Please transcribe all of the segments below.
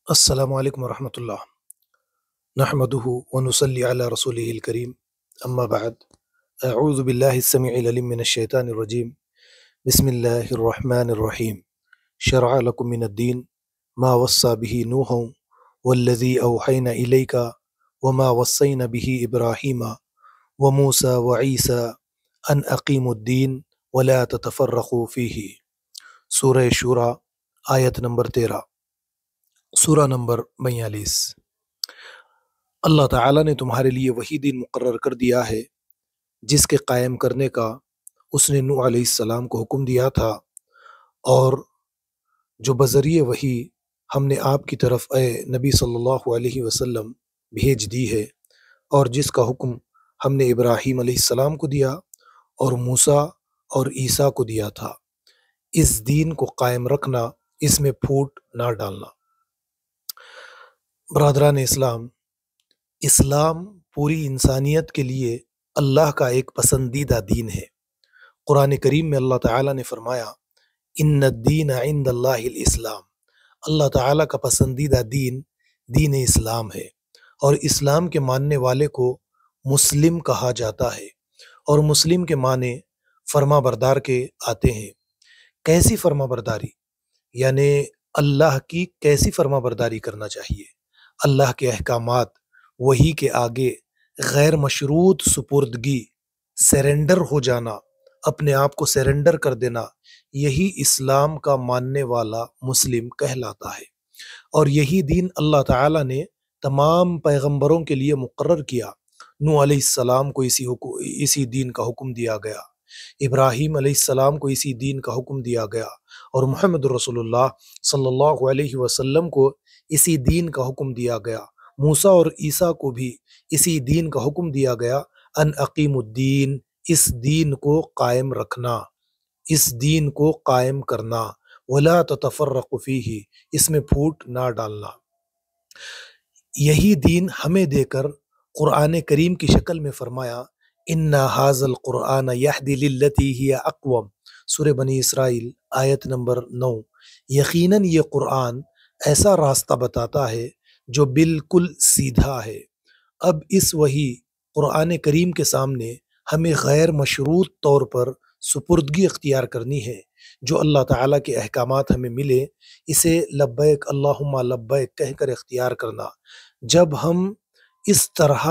السلام علیکم ورحمۃ اللہ نحمده ونصلي على رسوله الكريم اما بعد اعوذ بالله السميع العليم من الشيطان الرجيم بسم الله الرحمن الرحيم شرع لكم من الدين ما وصى به نوح والذي أوحينا إليك وما وصينا به إبراهيم وموسى وعيسى أن أقيموا الدين ولا تتفرقوا فيه سورہ شورى آیت نمبر 13 سورہ نمبر 42 اللہ تعالیٰ نے تمہارے لیے وہی دین مقرر کر دیا ہے جس کے قائم کرنے کا اس نے نوح علیہ السلام کو حکم دیا تھا، اور جو بذریعہ وحی ہم نے آپ کی طرف اے نبی صلی اللہ علیہ وسلم بھیج دی ہے، اور جس کا حکم ہم نے ابراہیم علیہ السلام کو دیا اور موسیٰ اور عیسیٰ کو دیا تھا، اس دین کو قائم رکھنا، اس میں پھوٹ نہ ڈالنا۔ برادران اسلام، اسلام پوری انسانیت کے لیے اللہ کا ایک پسندیدہ دین ہے۔ قرآن کریم میں اللہ تعالیٰ نے فرمایا ان الدین عند اللہ الاسلام، اللہ تعالیٰ کا پسندیدہ دین دین اسلام ہے، اور اسلام کے ماننے والے کو مسلم کہا جاتا ہے، اور مسلم کے معنی فرما بردار کے آتے ہیں۔ کیسی فرما برداری؟ یعنی اللہ کی کیسی فرما برداری کرنا چاہیے؟ اللہ کے احکامات، وہی کے آگے غیر مشروط سپردگی، سیرنڈر ہو جانا، اپنے آپ کو سیرنڈر کر دینا، یہی اسلام کا ماننے والا مسلم کہلاتا ہے، اور یہی دین اللہ تعالیٰ نے تمام پیغمبروں کے لیے مقرر کیا۔ نوح علیہ السلام کو اسی دین کا حکم دیا گیا، ابراہیم علیہ السلام کو اسی دین کا حکم دیا گیا، اور محمد رسول اللہ صلی اللہ علیہ وسلم کو اسی دین کا حکم دیا گیا۔ موسیٰ اور عیسیٰ کو بھی اسی دین کا حکم دیا گیا، ان اقیم الدین، اس دین کو قائم رکھنا، اس دین کو قائم کرنا، ولا تتفرقوا فیہ، اس میں پھوٹ نہ ڈالنا۔ یہی دین ہمیں دے کر قرآن کریم کی شکل میں فرمایا انا ھذا القرآن یہدی للتی ہی اقوم، سورہ بنی اسرائیل آیت نمبر 9۔ یقیناً یہ قرآن ایسا راستہ بتاتا ہے جو بالکل سیدھا ہے۔ اب اس وحی قرآن کریم کے سامنے ہمیں غیر مشروط طور پر سپردگی اختیار کرنی ہے۔ جو اللہ تعالیٰ کے احکامات ہمیں ملے، اسے لبیک اللہم لبیک کہہ کر اختیار کرنا۔ جب ہم اس طرح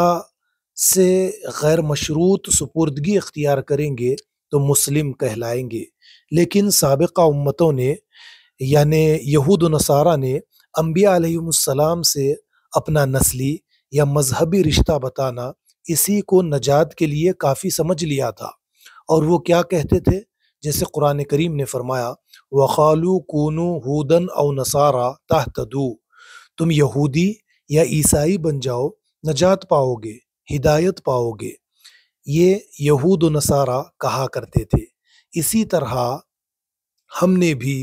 سے غیر مشروط سپردگی اختیار کریں گے تو مسلم کہلائیں گے، لیکن سابقہ امتوں نے یعنی یہود و نصارہ نے انبیاء علیہم السلام سے اپنا نسلی یا مذہبی رشتہ بتانا اسی کو نجات کے لیے کافی سمجھ لیا تھا، اور وہ کیا کہتے تھے؟ جیسے قرآن کریم نے فرمایا وَقَالُوا كُونُوا هُودًا أَوْ نَصَارَىٰ تَهْتَدُوا، تم یہودی یا عیسائی بن جاؤ، نجات پاؤ گے، ہدایت پاؤ گے، یہ یہود و نصارہ کہا کرتے تھے۔ اسی طرح ہم نے بھی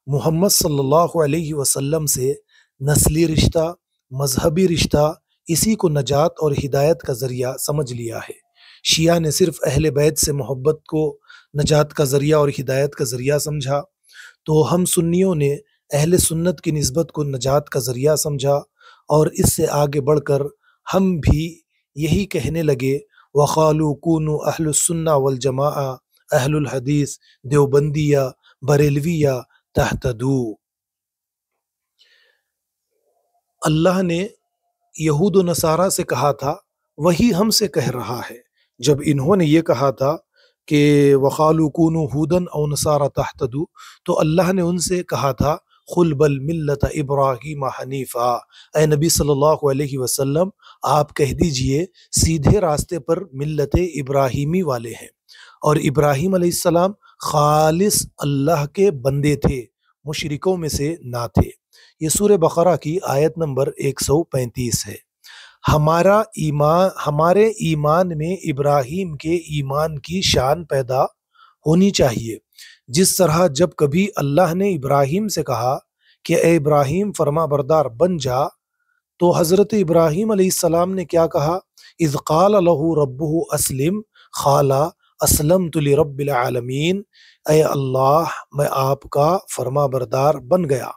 محمد صلی اللہ علیہ وسلم سے نسلی رشتہ، مذہبی رشتہ، اسی کو نجات اور ہدایت کا ذریعہ سمجھ لیا ہے۔ شیعہ نے صرف اہل بیت سے محبت کو نجات کا ذریعہ اور ہدایت کا ذریعہ سمجھا، تو ہم سنیوں نے اہل سنت کی نسبت کو نجات کا ذریعہ سمجھا، اور اس سے آگے بڑھ کر ہم بھی یہی کہنے لگے وَقَالُوا كُونُوا أَهْلُ السُّنَّةِ وَالْجَمَاعَةِ اہل الحدیث، دیوبندیہ، بریلویہ تہتدوا۔ اللہ نے یہود و نصارہ سے کہا تھا، وہی ہم سے کہہ رہا ہے۔ جب انہوں نے یہ کہا تھا کہ وَقَالُوا كُونُوا هُودًا أَوْ نَصَارَىٰ تَهْتَدُوا، تو اللہ نے ان سے کہا تھا قُلْ بَلْ مِلَّةَ إِبْرَاهِيمَ حَنِيفًا، اے نبی صلی اللہ علیہ وسلم آپ کہہ دیجئے سیدھے راستے پر ملت ابراہیمی والے ہیں، اور ابراہیم علیہ السلام خالص اللہ کے بندے تھے، مشرکوں میں سے نہ تھے۔ یہ سورہ بقرہ کی آیت نمبر 135 ہے۔ ہمارے ایمان میں ابراہیم کے ایمان کی شان پیدا ہونی چاہیے، جس طرح جب کبھی اللہ نے ابراہیم سے کہا کہ اے ابراہیم فرما بردار بن جا، تو حضرت ابراہیم علیہ السلام نے کیا کہا؟ اذ قال له ربه اسلم قال اسلمت لرب العالمین، اے اللہ میں آپ کا فرما بردار بن گیا۔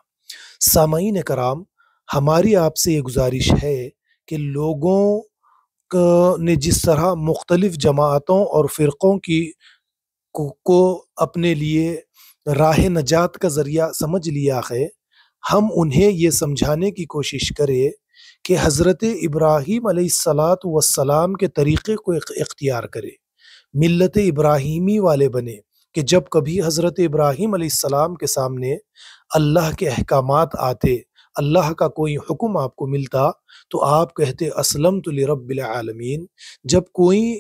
سامعین کرام، ہماری آپ سے یہ گزارش ہے کہ لوگوں نے جس طرح مختلف جماعتوں اور فرقوں کو اپنے لیے راہ نجات کا ذریعہ سمجھ لیا ہے، ہم انہیں یہ سمجھانے کی کوشش کریں کہ حضرت ابراہیم علیہ الصلاۃ والسلام کے طریقے کو اختیار کرے، ملت ابراہیمی والے بنے، کہ جب کبھی حضرت ابراہیم علیہ السلام کے سامنے اللہ کے احکامات آتے، اللہ کا کوئی حکم آپ کو ملتا، تو آپ کہتے اسلمت لرب العالمین۔ جب کوئی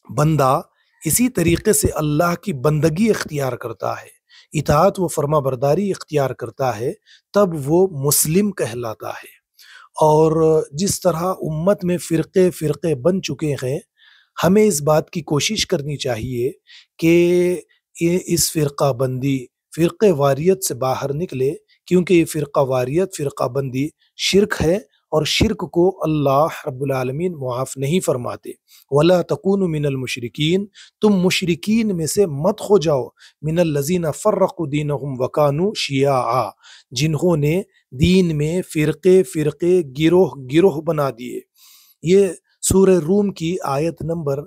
بندہ اسی طریقے سے اللہ کی بندگی اختیار کرتا ہے، اطاعت و فرما برداری اختیار کرتا ہے، تب وہ مسلم کہلاتا ہے۔ اور جس طرح امت میں فرقے فرقے بن چکے ہیں، ہمیں اس بات کی کوشش کرنی چاہیے کہ اس فرقہ بندی، فرقے واریت سے باہر نکلے، کیونکہ یہ فرقہ واریت، فرقہ بندی شرک ہے، اور شرک کو اللہ رب العالمین معاف نہیں فرماتے۔ وَلَا تَكُونُوا مِنَ الْمُشْرِكِينَ، تم مشرکین میں سے مت ہو جاؤ، من الذین فرقوا دینہم وکانوا شیعا، جنہوں نے دین میں فرقے فرقے، گروہ گروہ بنا دیے۔ یہ سورہ روم کی آیت نمبر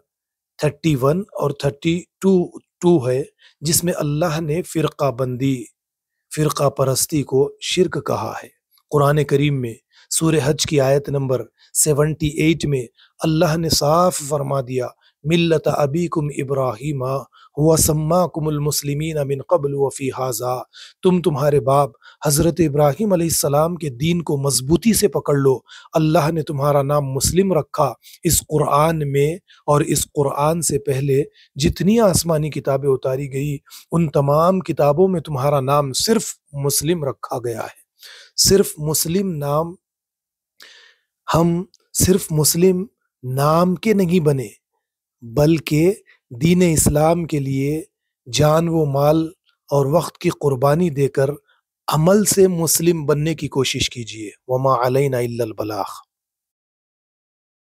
31 اور 32 ہے، جس میں اللہ نے فرقہ بندی، فرقہ پرستی کو شرک کہا ہے۔ قرآن کریم میں سورہ حج کی آیت نمبر 78 میں اللہ نے صاف فرما دیا، ملت ابیکم ابراہیم ہوا سماکم المسلمین من قبل وفی ھذا، تم تمہارے باپ حضرت ابراہیم علیہ السلام کے دین کو مضبوطی سے پکڑ لو، اللہ نے تمہارا نام مسلم رکھا۔ اس قرآن میں اور اس قرآن سے پہلے جتنی آسمانی کتابیں اتاری گئی، ان تمام کتابوں میں تمہارا نام صرف مسلم رکھا گیا ہے۔ صرف مسلم نام، ہم صرف مسلم نام کے نہیں بنے، بلکہ دین اسلام کے لیے جان و مال اور وقت کی قربانی دے کر عمل سے مسلم بننے کی کوشش کیجیے۔ وما علینا الا البلاغ۔